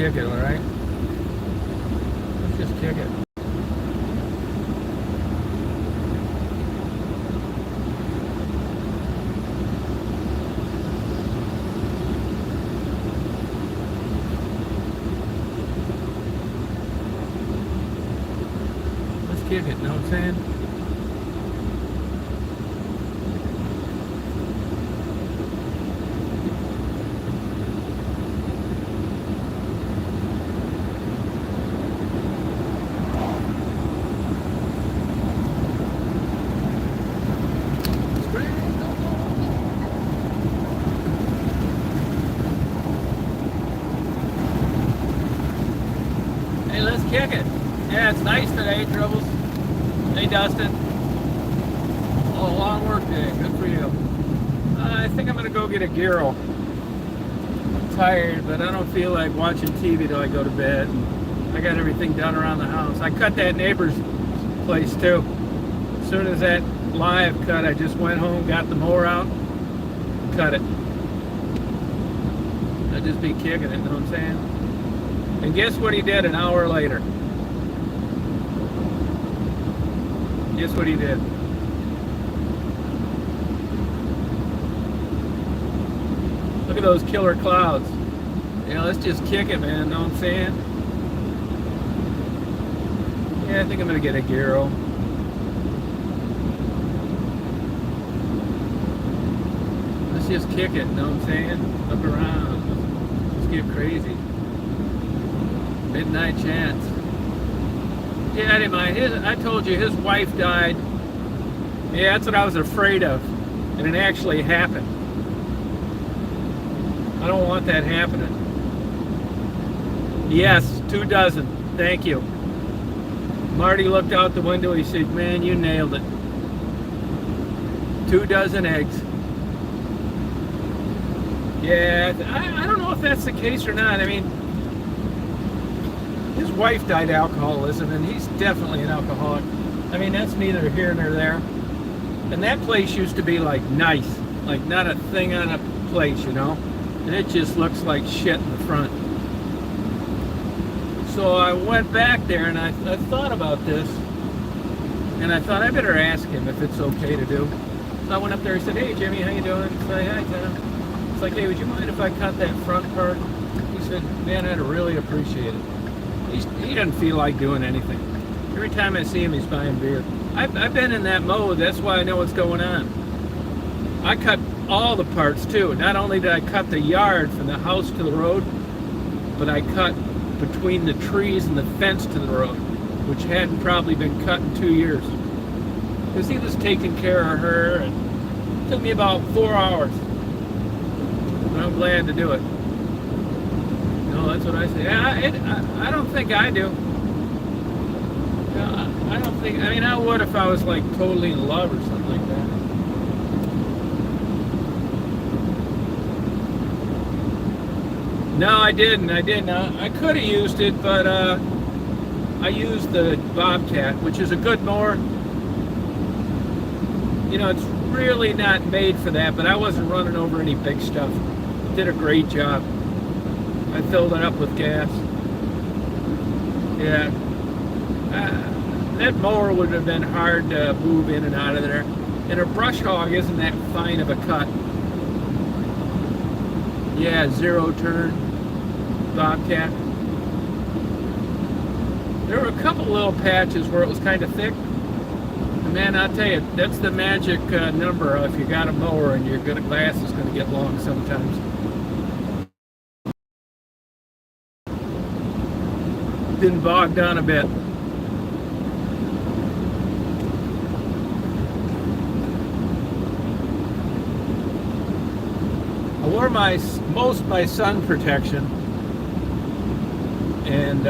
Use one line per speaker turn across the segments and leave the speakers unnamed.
kick it, alright? Let's just kick it. Let's kick it, know what I'm saying? Hey, let's kick it. Yeah, it's nice today, Troubles. Hey, Dustin. Oh, long work day. Good for you. I think I'm going to go get a gyro. I'm tired, but I don't feel like watching TV till I go to bed. I got everything done around the house. I cut that neighbor's place, too. As soon as that live cut, I just went home, got the mower out, cut it. I'd just be kicking it, you know what I'm saying? And guess what he did an hour later? Guess what he did? Look at those killer clouds. Yeah, let's just kick it, man. Know what I'm saying? Yeah, I think I'm gonna get a gyro. Let's just kick it. Know what I'm saying? Look around. Let's get crazy. Midnight chance. Yeah, I didn't mind. I told you his wife died. Yeah, that's what I was afraid of. And it actually happened. I don't want that happening. Yes, 2 dozen. Thank you. Marty looked out the window. He said, man, you nailed it. 2 dozen eggs. Yeah, I don't know if that's the case or not. I mean, his wife died of alcoholism, and he's definitely an alcoholic. I mean, that's neither here nor there. And that place used to be like nice, like not a thing on a place, you know? And it just looks like shit in the front. So I went back there and I thought about this, and I thought I better ask him if it's okay to do. So I went up there and said, hey Jimmy, how you doing? I said, hi Tom. It's like, hey, would you mind if I cut that front part? He said, man, I'd really appreciate it. He doesn't feel like doing anything. Every time I see him, he's buying beer. I've been in that mode. That's why I know what's going on. I cut all the parts too. Not only did I cut the yard from the house to the road, but I cut between the trees and the fence to the road, which hadn't probably been cut in 2 years. Because he was taking care of her, and it took me about 4 hours. But I'm glad to do it. No, that's what I say. I don't think I do. No, I don't think. I mean, I would if I was like totally in love or something like that. No, I didn't. I could have used it, but I used the Bobcat, which is a good mower. You know, it's really not made for that, but I wasn't running over any big stuff. It did a great job. I filled it up with gas. Yeah. That mower would have been hard to move in and out of there. And a brush hog isn't that fine of a cut. Yeah, 0 turn Bobcat. There were a couple little patches where it was kind of thick. And man, I'll tell you, that's the magic number. If you got a mower and your glass is going to get long sometimes. Didn't bog down a bit. I wore my sun protection and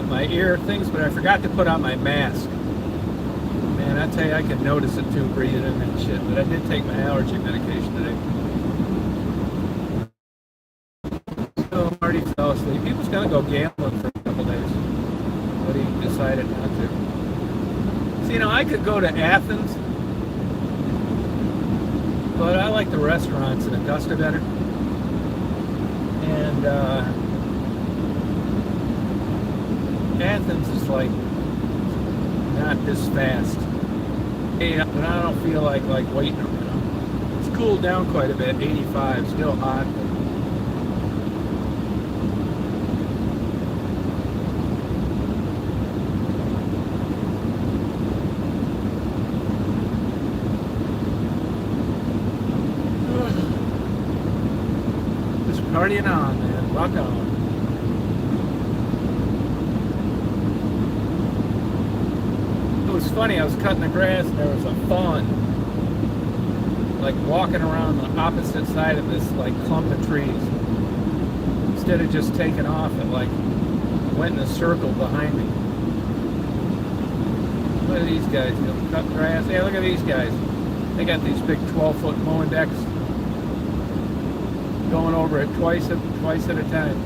my ear things, but I forgot to put on my mask. Man, I tell you, I could notice it too, breathing in that shit. But I did take my allergy medication today. So Marty fell asleep. He was gonna go gambling for a couple days, but he decided not to. So, you know, I could go to Athens, but I like the restaurants in Augusta better. And Athens is like not this fast. Yeah, but I don't feel like waiting around. It's cooled down quite a bit, 85, still hot. Just partying on, man. Rock on. It was funny, I was cutting the grass and there was a fawn like walking around the opposite side of this like clump of trees. Instead of just taking off, it like went in a circle behind me. Look at these guys, you know, cut grass. Yeah, look at these guys. They got these big 12-foot mowing decks going over it twice at a time.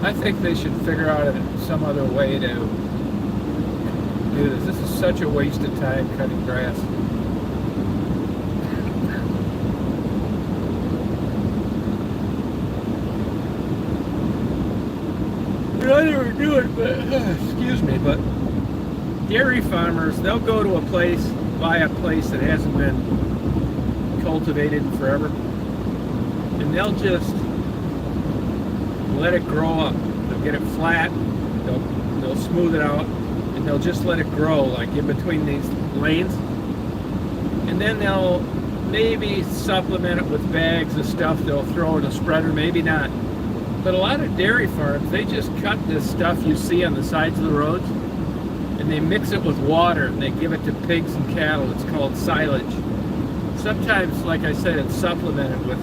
I think they should figure out some other way to do this. This is such a waste of time cutting grass. I never do it, but excuse me, but dairy farmers, they'll go to a place, buy a place that hasn't been cultivated in forever, and they'll just let it grow up. They'll get it flat, they'll smooth it out, and they'll just let it grow like in between these lanes, and then they'll maybe supplement it with bags of stuff they'll throw in a spreader, maybe not. But a lot of dairy farms, they just cut this stuff you see on the sides of the roads and they mix it with water and they give it to pigs and cattle. It's called silage. Sometimes, like I said, it's supplemented with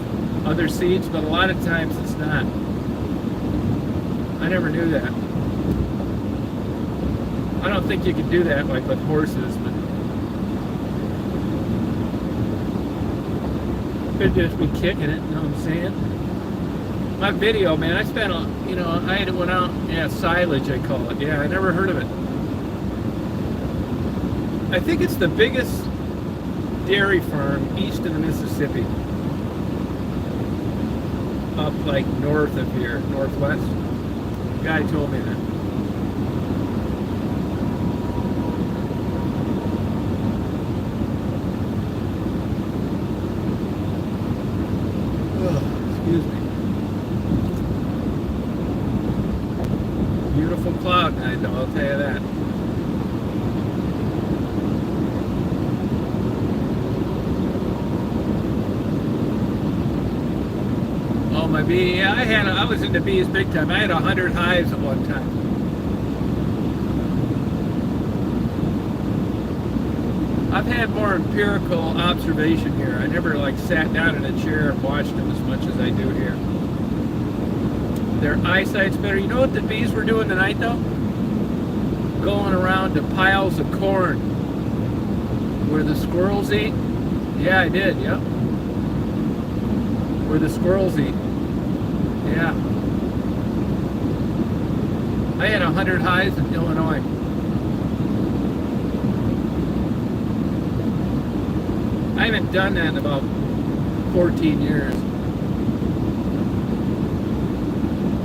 other seeds, but a lot of times it's not. I never knew that. I don't think you could do that like with horses, but could just be kicking it, you know what I'm saying? My video, man, I spent, you know, I had it went out, yeah, silage I call it. Yeah, I never heard of it. I think it's the biggest dairy farm east of the Mississippi. Up like north of here, northwest. The guy told me that. Excuse me. Beautiful cloud night, though, I'll tell you that. Oh, my bee, yeah, I was into bees big time. I had 100 hives at one time. I've had more empirical observation here. I never like sat down in a chair and watched them as much as I do here. Their eyesight's better. You know what the bees were doing tonight, though? Going around to piles of corn where the squirrels eat. Yeah, I did, yep. Where the squirrels eat. Yeah. I had 100 hives in Illinois. I haven't done that in about 14 years.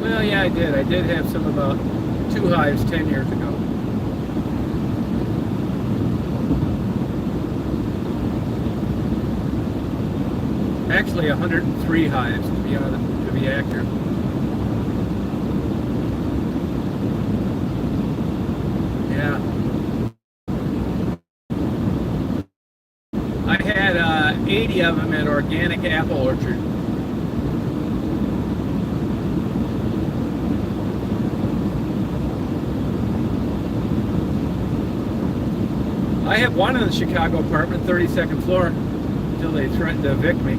Well, yeah, I did. I did have some about 2 hives 10 years ago. Actually, 103 hives, to be accurate. Yeah. I had 80 of them at Organic Apple Orchard. I had one in the Chicago apartment, 32nd floor, until they threatened to evict me.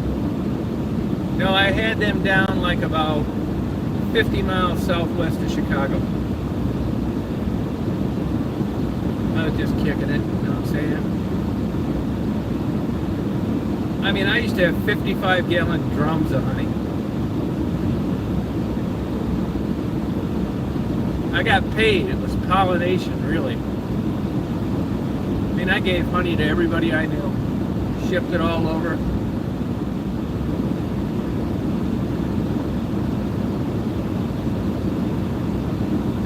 No, I had them down like about 50 miles southwest of Chicago. I was just kicking it, you know what I'm saying? I mean, I used to have 55-gallon drums of honey. I got paid. It was pollination, really. I mean, I gave honey to everybody I knew. Shipped it all over.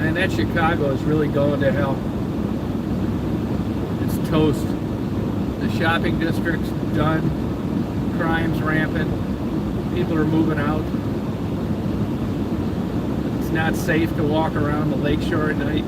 Man, that Chicago is really going to hell. It's toast. The shopping district's done. Crime's rampant. People are moving out. It's not safe to walk around the lakeshore at night.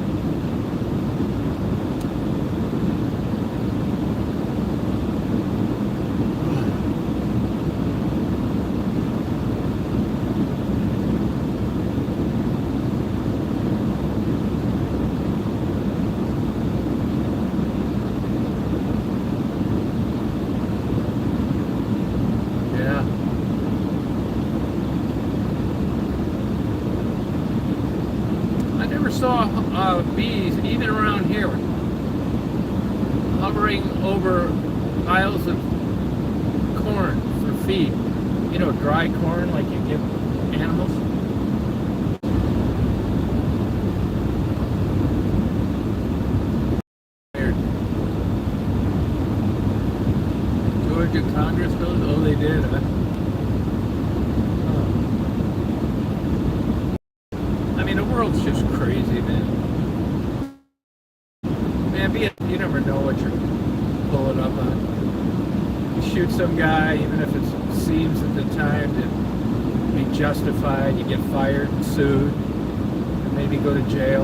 Saw bees even around here hovering over piles of corn for feed. You know, dry corn like you give animals. Georgia Congress building? Oh, they did, huh? The world's just crazy, man. Man, you never know what you're pulling up on. You shoot some guy, even if it seems at the time to be justified, you get fired and sued, and maybe go to jail.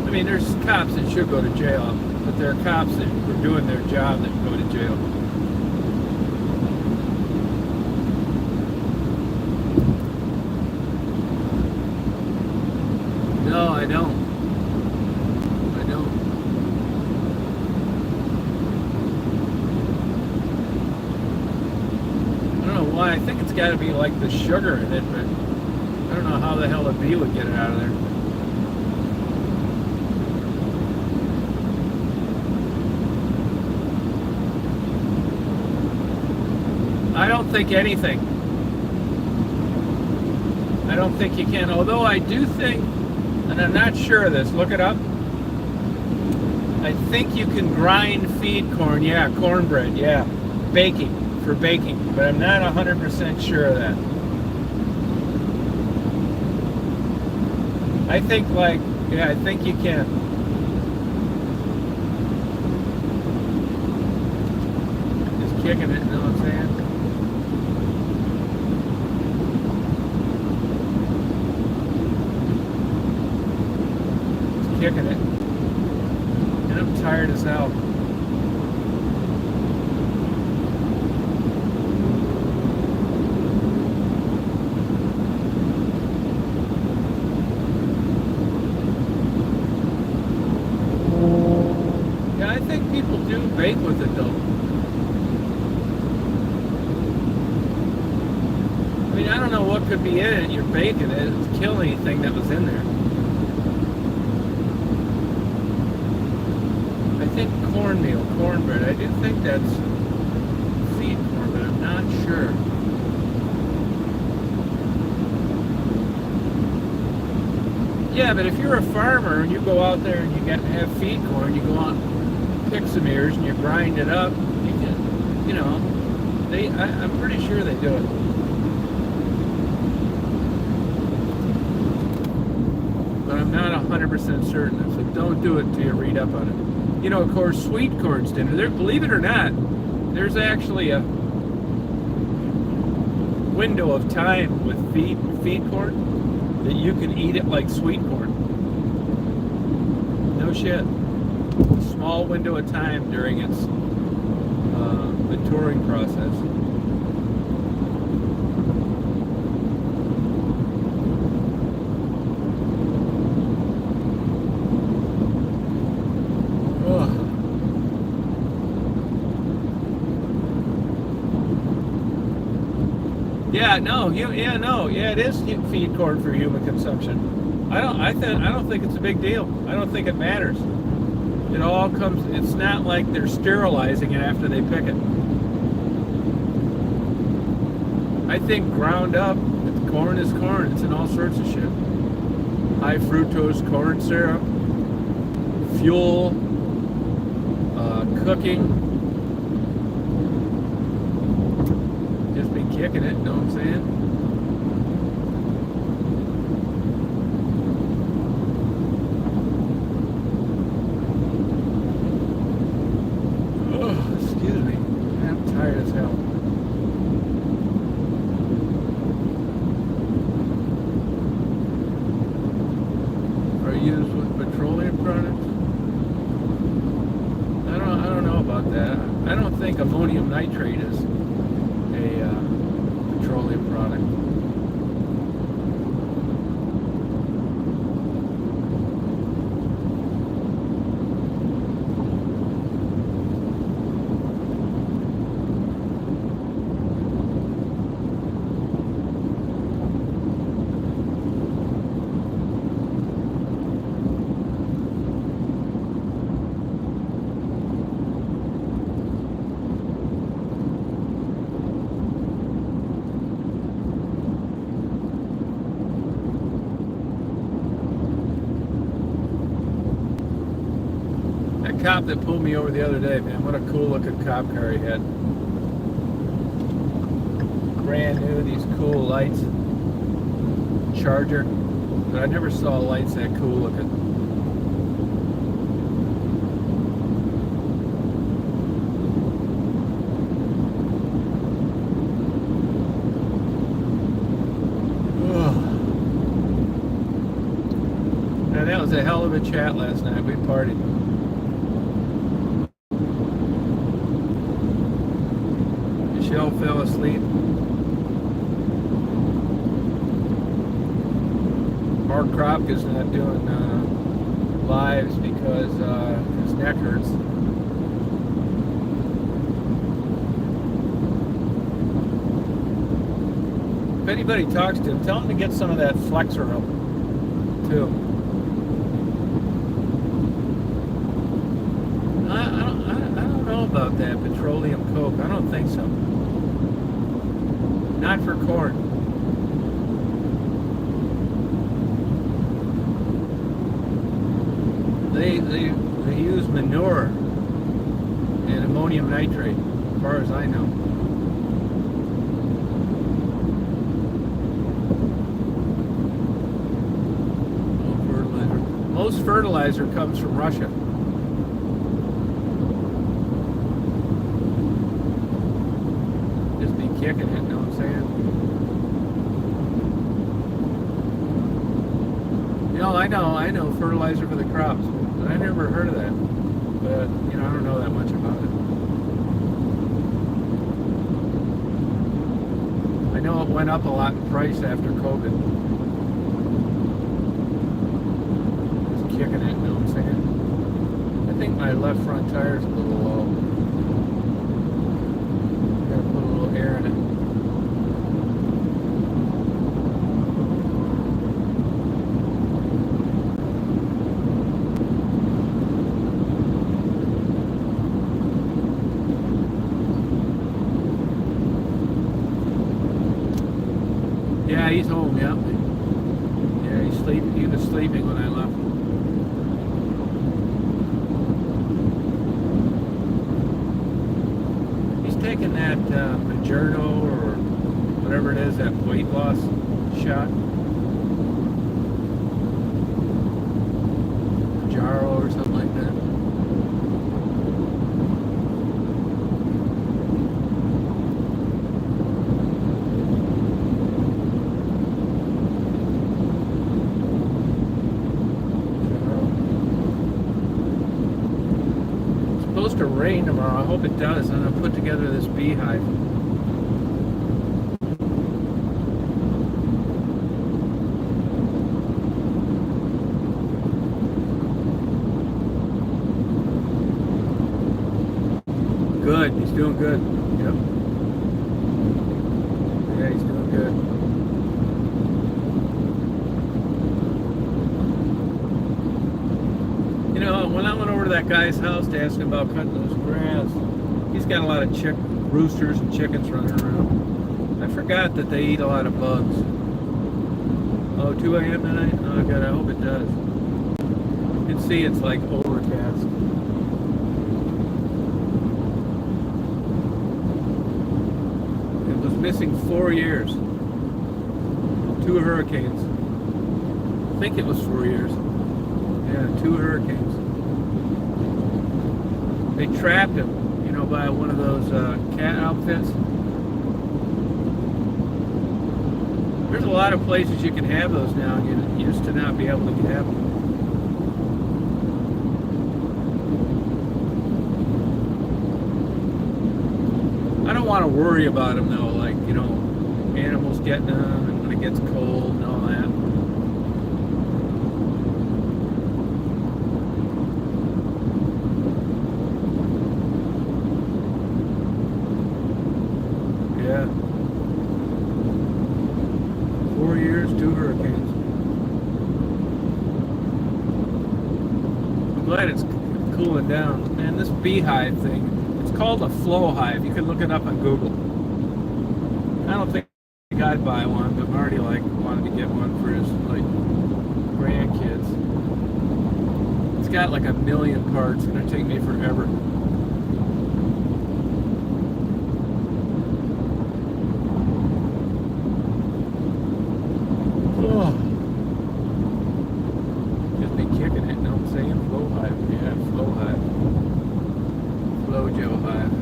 I mean, there's cops that should go to jail, but there are cops that were doing their job that go to jail. No, I don't. I don't. I don't know why. I think it's got to be like the sugar in it, but I don't know how the hell a bee would get it out of there. I don't think anything. I don't think you can. Although I do think, and I'm not sure of this, look it up. I think you can grind feed corn, yeah, cornbread, yeah, for baking, but I'm not 100% sure of that. I think I think you can. Just kicking it, you know what I'm saying? Kicking it, and I'm tired as hell. Yeah, I think people do bake with it though. I mean, I don't know what could be in it. You're baking it, it's kill anything that was in there. I think cornmeal, cornbread. I do think that's feed corn, but I'm not sure. Yeah, but if you're a farmer and you go out there and you have feed corn, you go out and pick some ears and you grind it up, you can, you know, I'm pretty sure they do it. But I'm not 100% certain, so don't do it till you read up on it. You know, of course, sweet corn's dinner. Believe it or not, there's actually a window of time with feed corn that you can eat it like sweet corn. No shit. A small window of time during its maturing process. Yeah, it is feed corn for human consumption. I don't think it's a big deal. I don't think it matters. It all comes. It's not like they're sterilizing it after they pick it. I think ground up, corn is corn. It's in all sorts of shit. High fructose corn syrup, fuel, cooking. Kicking it, know what I'm saying? with petroleum products? I don't know about that. I don't think ammonium nitrate is a petroleum product. Cop that pulled me over the other day, man, what a cool looking cop car he had. Brand new, these cool lights. Charger. But I never saw lights that cool looking. Now that was a hell of a chat last night. We partied. Michelle fell asleep. Mark Kropka's not doing lives because his neck hurts. If anybody talks to him, tell him to get some of that flexor up too. I don't know about that petroleum coke. I don't think so. Not for corn. They use manure and ammonium nitrate, as far as I know. Most fertilizer comes from Russia. Just be kicking it, know what I'm saying? I know fertilizer for the crops, but I never heard of that. But, I don't know that much about it. I know it went up a lot in price after COVID. Just kicking it, know what I'm saying? I think my left front tire's a little low. Gotta put a little air in it. Yeah, he's home, yeah. Yeah, he's sleeping. He was sleeping when I left. He's taking that Majerno or whatever it is, that weight loss shot. Jaro or something like that. Supposed to rain tomorrow. I hope it does. I'm gonna put together this beehive. Good. He's doing good. Yep. Yeah, he's doing good. When I went over to that guy's house to ask him about cutting those grass, he's got a lot of roosters and chickens running around. I forgot that they eat a lot of bugs. Oh, 2 a.m. tonight? Oh, God, I hope it does. You can see it's like overcast. It was missing 4 years. 2 hurricanes. I think it was 4 years. Yeah, 2 hurricanes. They trapped him, by one of those cat outfits. There's a lot of places you can have those now. You used to not be able to have them. want to worry about them though, like, you know, animals getting them and when it gets cold and all that. Yeah. 4 years, 2 hurricanes. I'm glad it's cooling down. Man, this beehive thing, it's called a flow hive. You can look it up on Google. I don't think I'd buy one, but Marty wanted to get one for his like grandkids. It's got like 1,000,000 parts. It's gonna take me forever. Oh. Just be kicking it, know what I'm saying? Flow hive. Yeah, flow hive. Flojo hive.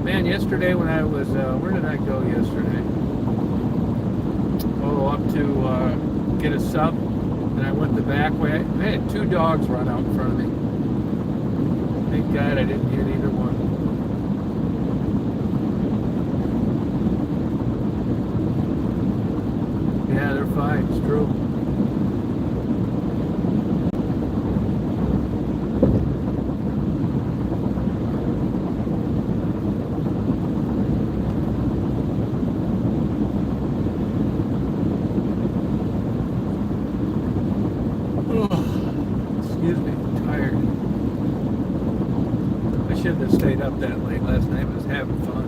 Man, yesterday when I was, where did I go yesterday? Oh, up to get a sub, and I went the back way. I had 2 dogs run out in front of me. Thank God I didn't hit either one. Yeah, they're fine, it's true. Excuse me, I'm tired. I shouldn't have stayed up that late last night. I was having fun.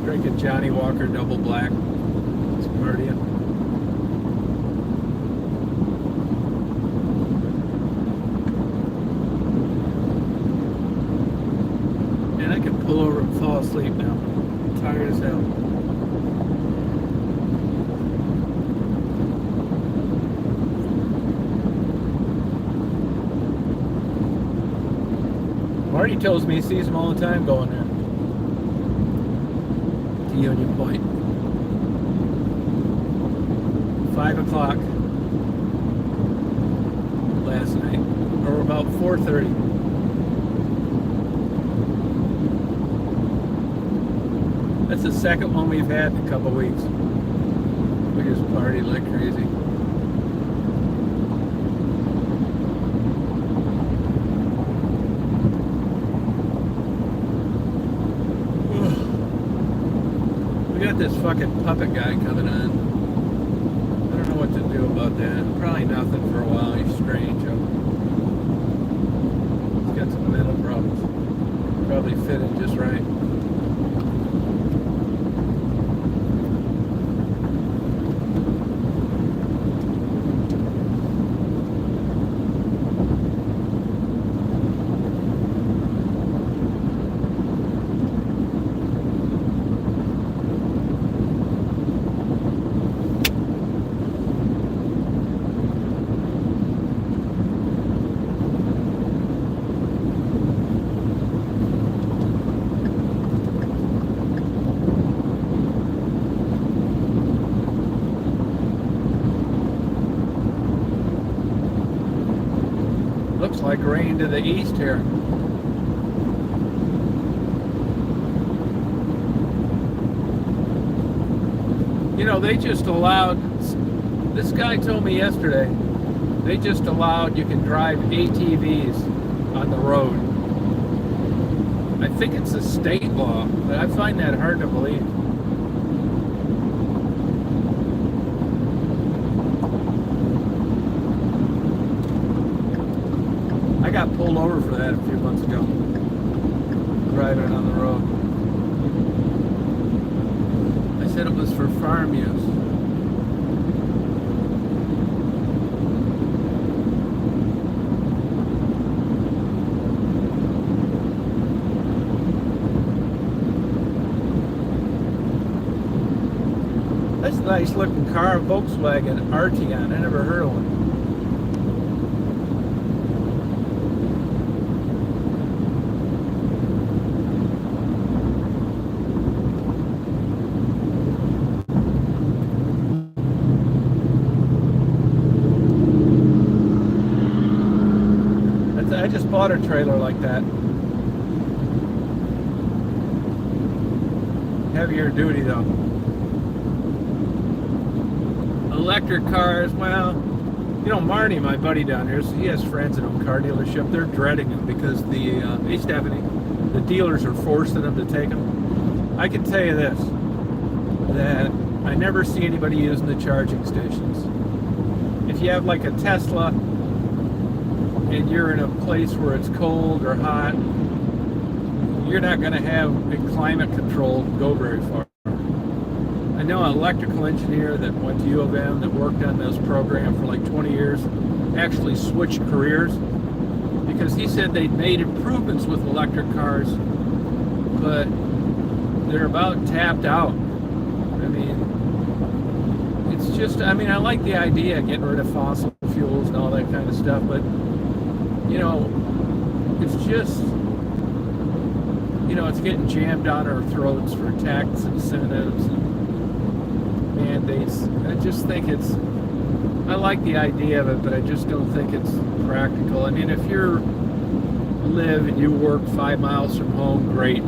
Drinking Johnny Walker Double Black. It's Meridian. And I can pull over and fall asleep now. I'm tired as hell. Marty tells me he sees them all the time going there to Union Point. 5 o'clock last night, or about 4:30. That's the second one we've had in a couple weeks. We just partied like crazy. This fucking puppet guy coming on. I don't know what to do about that. Probably nothing for a while. He's strange. He's got some mental problems. Probably fit in just right. Looks like rain to the east here. You know, they just allowed, this guy told me yesterday, they just allowed you can drive ATVs on the road. I think it's a state law, but I find that hard to believe. I got pulled over for that a few months ago, driving on the road. I said it was for farm use. That's a nice looking car, Volkswagen Arteon. I never heard of one. I just bought a trailer like that. heavier duty though. Electric cars, well, you know, Marty, my buddy down here, he has friends that own car dealership. They're dreading them because hey Stephanie, the dealers are forcing them to take them. I can tell you this, that I never see anybody using the charging stations. If you have like a Tesla and you're in a place where it's cold or hot, you're not going to have a climate control go very far. I know an electrical engineer that went to U of M that worked on this program for like 20 years, actually switched careers because he said they'd made improvements with electric cars, but they're about tapped out. I mean, it's just, I mean, I like the idea of getting rid of fossil fuels and all that kind of stuff, but, you know, it's just, you know, it's getting jammed down our throats for tax incentives and mandates. I just think it's, I like the idea of it, but I just don't think it's practical. I mean, if you live and you work 5 miles from home, great.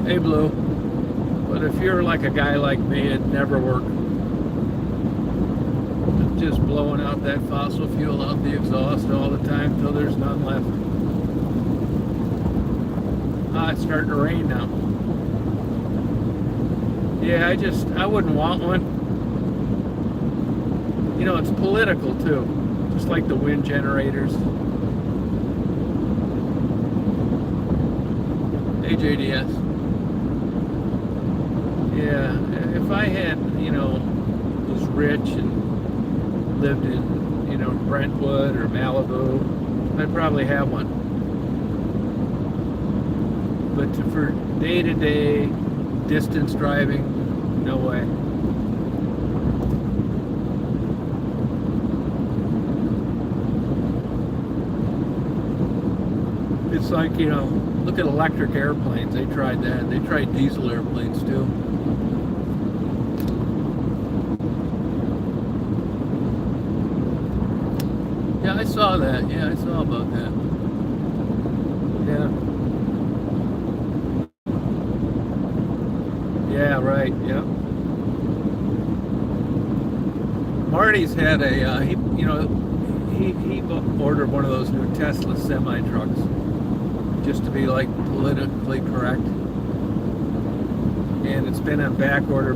Hey, Blue. But if you're like a guy like me, it'd never work. Just blowing out that fossil fuel out the exhaust all the time until there's none left. Ah, it's starting to rain now. Yeah, I wouldn't want one. You know, it's political too, just like the wind generators. Hey, JDS. Yeah, if I had, you know, was rich and lived in, you know, Brentwood or Malibu, I'd probably have one. But for day-to-day distance driving, no way. It's like, you know, look at electric airplanes. They tried that. They tried diesel airplanes too. Yeah, I saw that. Yeah, I saw about that. Yeah. Yeah, right. Yeah. Marty's had a, he ordered one of those new Tesla semi trucks, just to be like politically correct. And it's been on back order.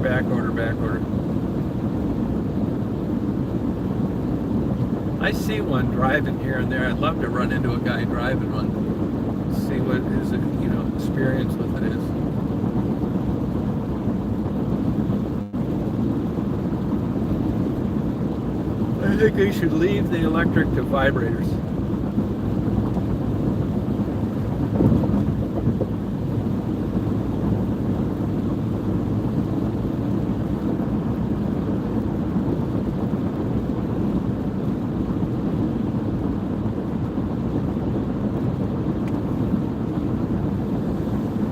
I see one driving here and there. I'd love to run into a guy driving one, see what his, you know, experience with it is. I think they should leave the electric to vibrators.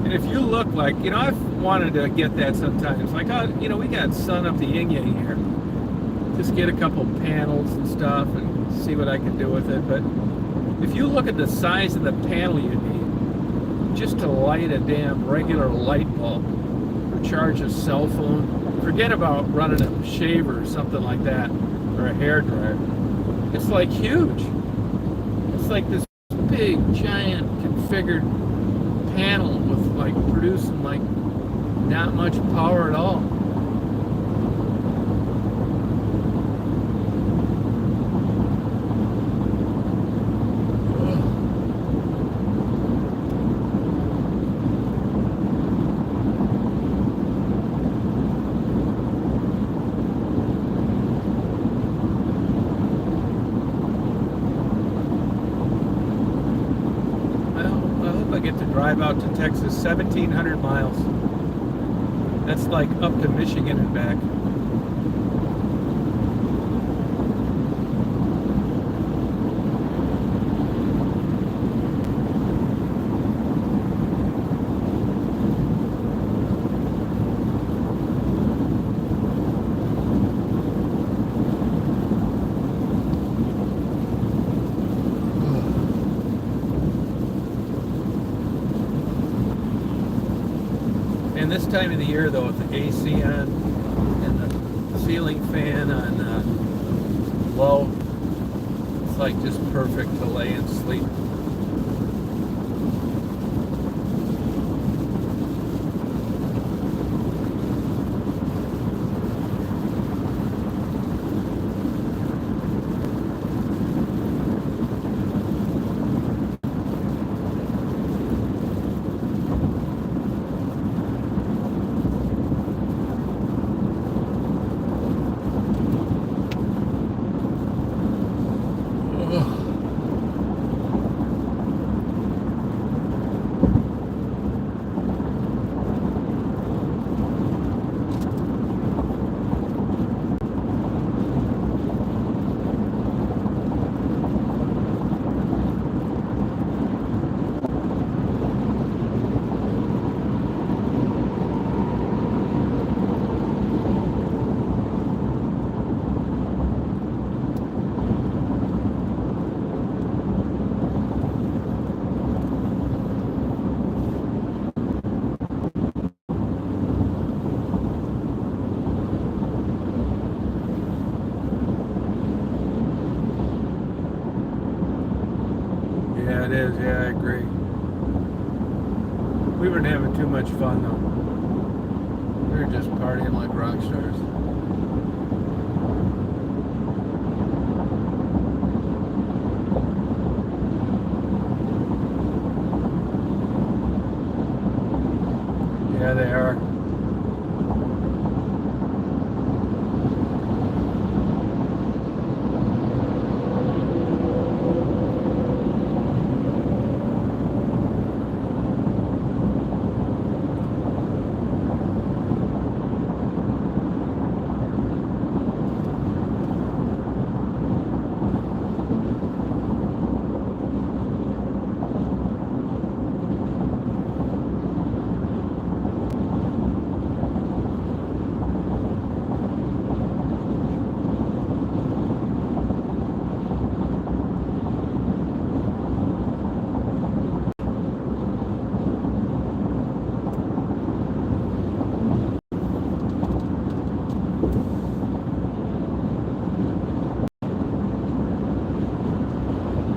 And if you look like, you know, I've wanted to get that sometimes. Like, oh, you know, we got sun up the yin-yang here. Just get a couple panels and stuff and see what I can do with it. But if you look at the size of the panel you need just to light a damn regular light bulb or charge a cell phone, forget about running a shaver or something like that, or a hair dryer. It's like huge. It's like this big giant configured panel with like producing like not much power at all. Drive out to Texas, 1,700 miles. That's like up to Michigan and back. this time of the year, though, with the AC on and the ceiling fan on low, it's like just perfect to lay and sleep. Yeah, it is. Yeah, I agree. We weren't having too much fun, though. We were just partying like rock stars. Yeah, they are.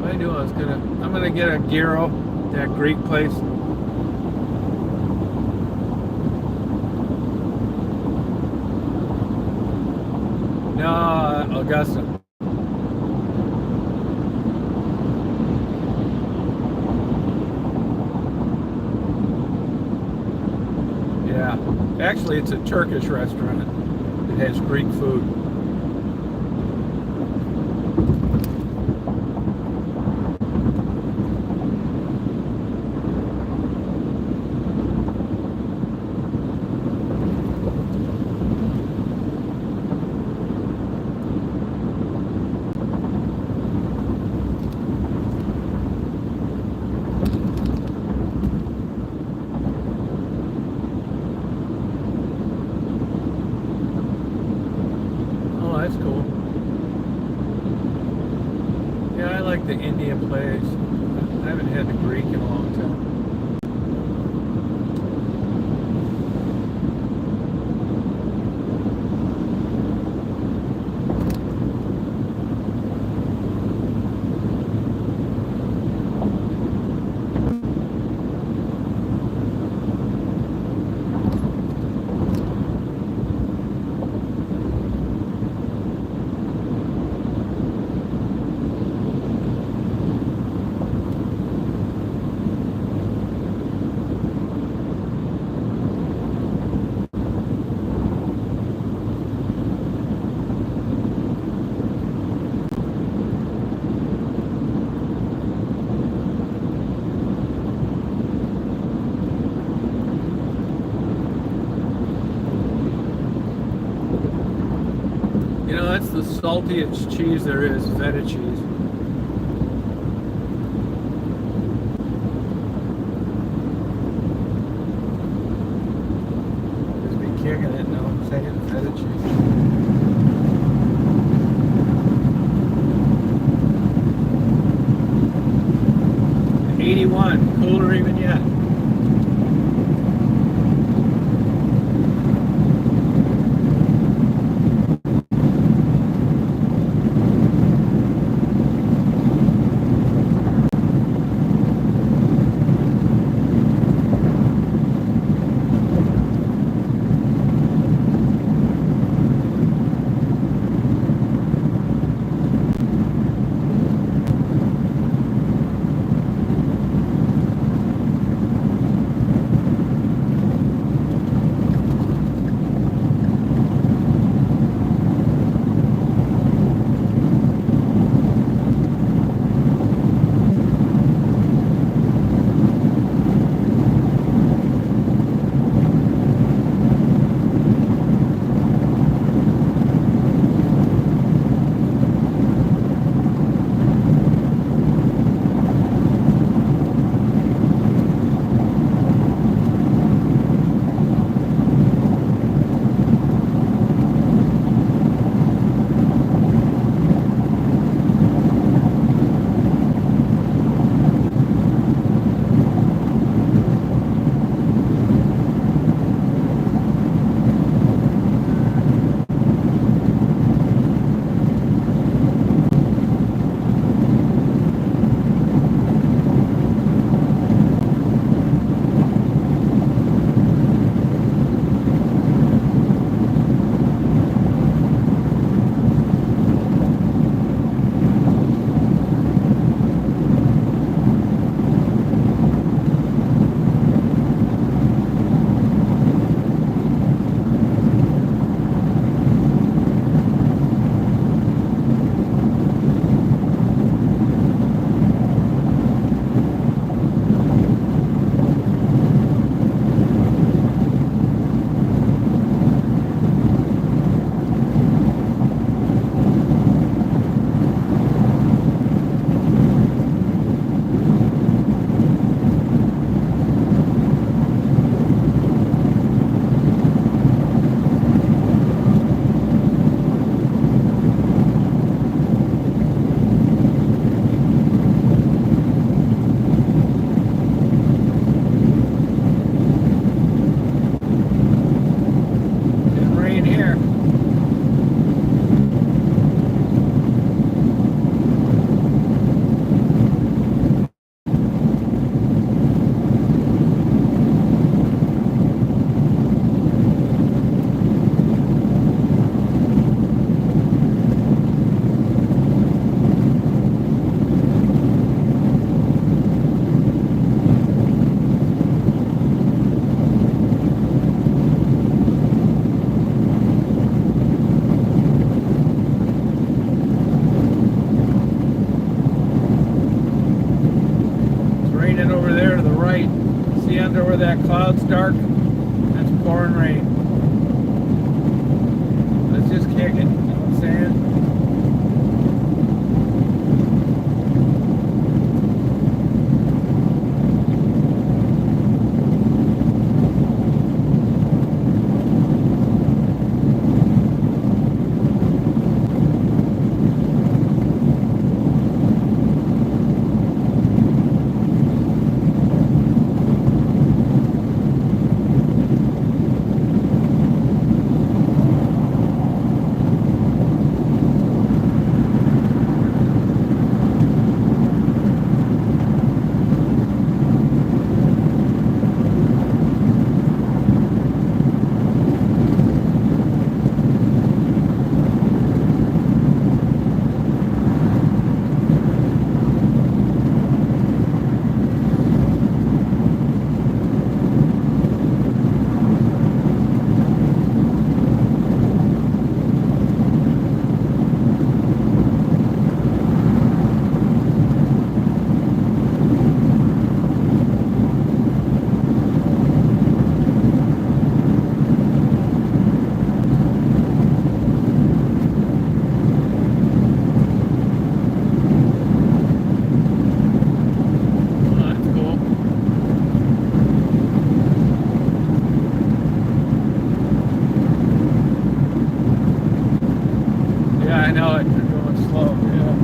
I knew I'm gonna get a gyro, that Greek place. No, Augusta. Yeah, actually it's a Turkish restaurant. It has Greek food. Oh, that's cool. Yeah, I like the Indian place. I haven't had the Greek in a long time. You know, that's the saltiest cheese there is, feta cheese. Just be kicking it, no, I'm saying feta cheese. '81, cooler even yet. out there where that cloud's dark, that's pouring rain. Let's just kick it, you know what I'm saying? I know it. They're going slow. Yeah.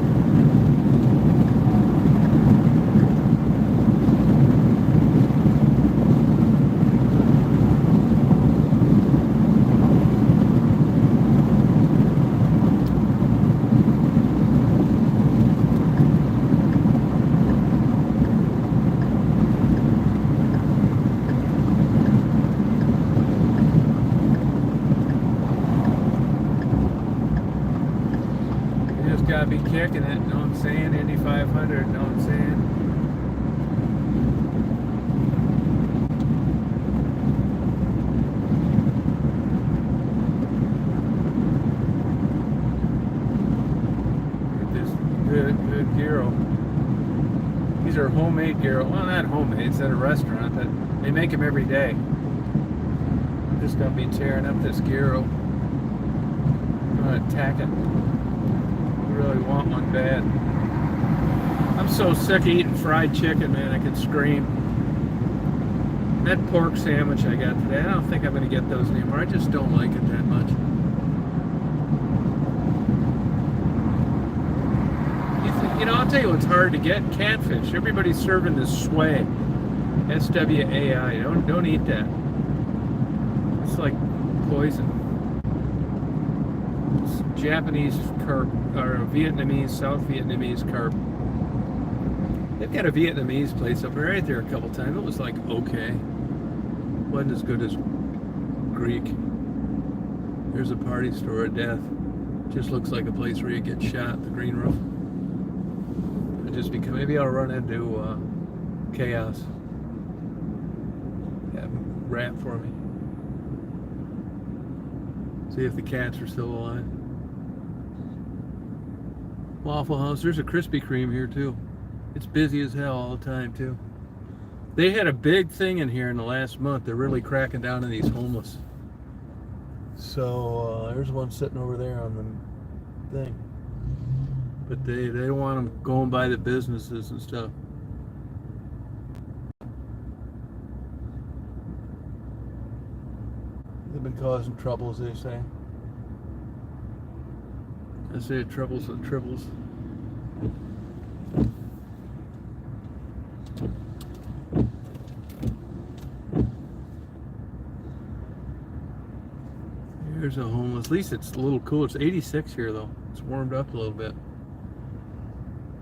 Gotta be kicking it, know what I'm saying? Indy 500, know what I'm saying? This good gyro. These are homemade gyro. Well, not homemade, it's at a restaurant, but they make them every day. I'm just gonna be tearing up this gyro. I'm gonna attack it. Really want one bad. I'm so sick of eating fried chicken, man. I could scream. That pork sandwich I got today, I don't think I'm going to get those anymore. I just don't like it that much. You know, I'll tell you what's hard to get: catfish. Everybody's serving this sway, SWAI. Don't eat that. It's like poison. Japanese carp or Vietnamese, South Vietnamese carp. They've got a Vietnamese place up right there a couple times. It was like okay, wasn't as good as Greek. There's a party store of death. Just looks like a place where you get shot. The green room. It just because maybe I'll run into chaos. Have them rap for me. See if the cats are still alive. Waffle House. There's a Krispy Kreme here too. It's busy as hell all the time too. They had a big thing in here in the last month. They're really cracking down on these homeless. So there's one sitting over there on the thing. But they don't want them going by the businesses and stuff. They've been causing troubles, they say. I say troubles with tribbles. Here's a homeless. At least it's a little cool. It's 86 here though. It's warmed up a little bit.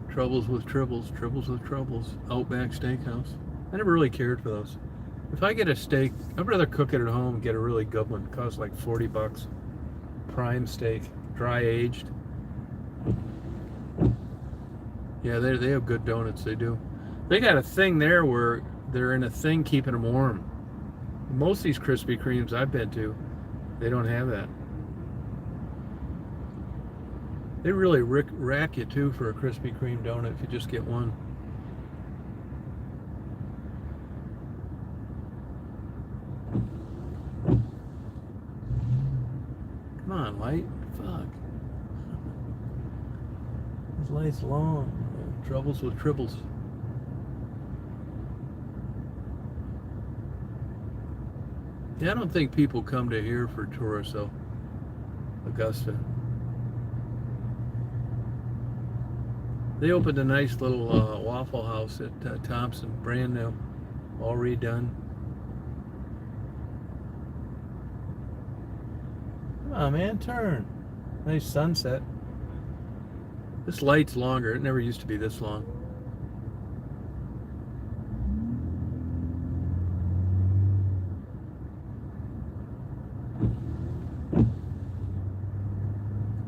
Troubles with tribbles. Tribbles with troubles. Outback Steakhouse. I never really cared for those. If I get a steak, I'd rather cook it at home and get a really good one. It costs like $40. Prime steak, dry aged. Yeah, they have good donuts. They do. They got a thing there where they're in a thing keeping them warm. Most of these Krispy Kremes I've been to, they don't have that. They really rack you too for a Krispy Kreme donut if you just get one. light. Fuck. This light's long. Troubles with tribbles. Yeah, I don't think people come to here for tourists, though. Augusta. They opened a nice little Waffle House at Thompson, brand new, all redone. Come on, man, turn. Nice sunset. This light's longer. It never used to be this long.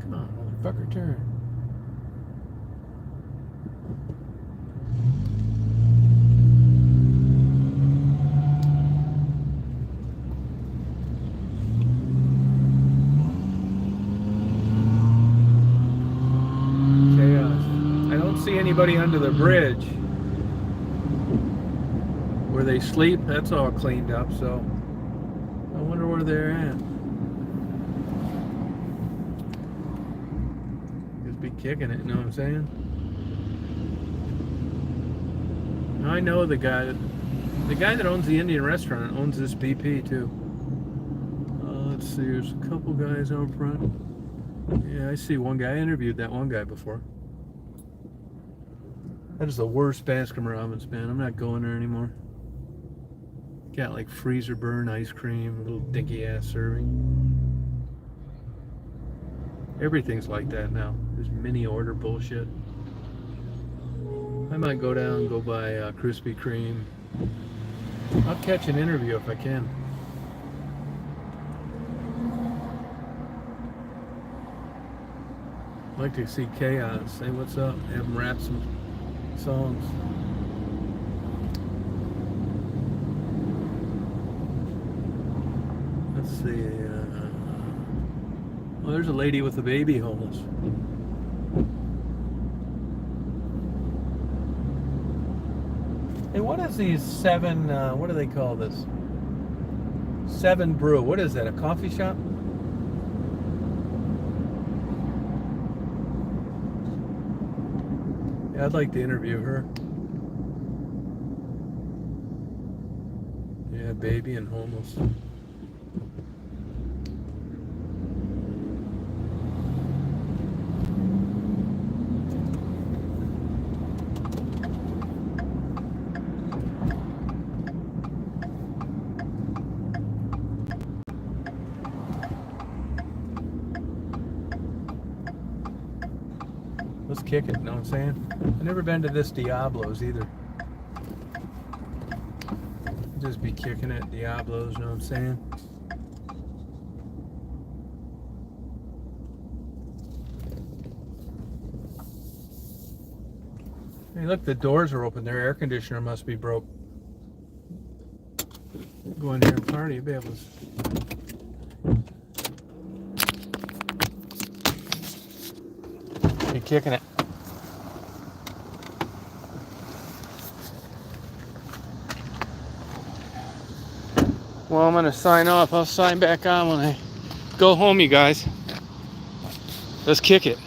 Come on, motherfucker, turn. Anybody under the bridge where they sleep, that's all cleaned up, so I wonder where they're at. Just be kicking it, you know what I'm saying? I know the guy that owns the Indian restaurant owns this BP too. Let's see, there's a couple guys out front. Yeah, I see one guy. I interviewed that one guy before. That is the worst Baskin Robbins, man. I'm not going there anymore. Got like freezer burn ice cream, little dinky ass serving. Everything's like that now. This mini order bullshit. I might go down and go buy Krispy Kreme. I'll catch an interview if I can. I'd like to see Chaos. Say what's up. Have him rap some songs. Let's see. Well, there's a lady with a baby homeless. Hey, what is these seven? What do they call this? 7 Brew. What is that? A coffee shop? I'd like to interview her. Yeah, baby and homeless. Let's kick it, you know what I'm saying? I've never been to this Diablo's either. Just be kicking it, Diablo's, you know what I'm saying? Hey, look, the doors are open. Their air conditioner must be broke. Go in here and party, you'll be able to... Be kicking it. Well, I'm gonna sign off. I'll sign back on when I go home, you guys. Let's kick it.